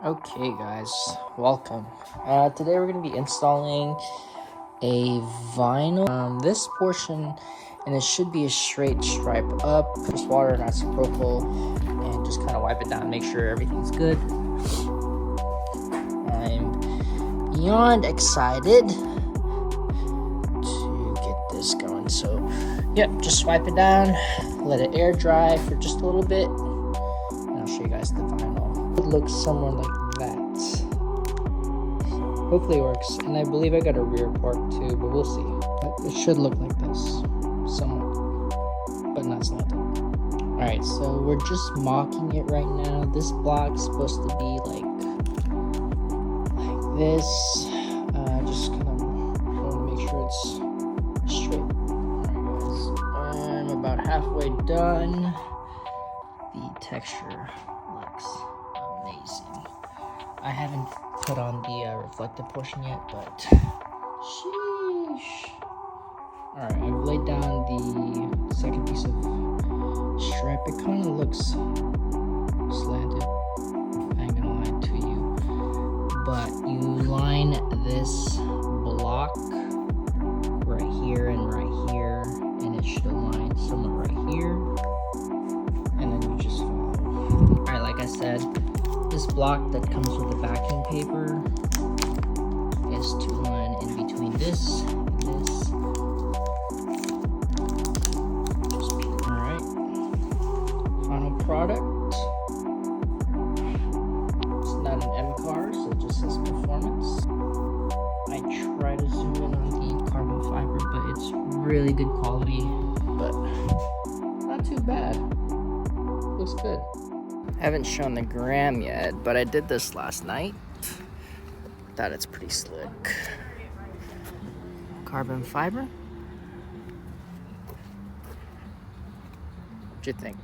Okay guys, welcome. Today we're going to be installing a vinyl. This portion, and it should be a straight stripe up. Just water and isopropyl, and just kind of wipe it down, make sure everything's good. I'm beyond excited to get this going. So, yep, just wipe it down, let it air dry for just a little bit, and I'll show you guys the vinyl. It looks somewhere like that. Hopefully it works, and I believe I got a rear part too, but we'll see. But it should look like this, somewhat, but not slanted. Alright, so we're just mocking it right now. This block's supposed to be like this. Just kind of want to make sure it's straight. Alright guys, I'm about halfway done. The texture looks amazing. I haven't put on the reflective portion yet, but sheesh. Alright, I've laid down the second piece of stripe. It kind of looks slanted, I ain't gonna lie to you, but you line this block right here and right here, and it should align somewhere right here, and then you just follow. Alright, like I said, this block that comes with the backing paper is to line in between this and this. Alright, final product. It's not an M car, so it just says performance. I try to zoom in on the carbon fiber, but it's really good quality, but not too bad. Looks good. I haven't shown the gram yet, but I did this last night. Thought it's pretty slick. Carbon fiber. What'd you think?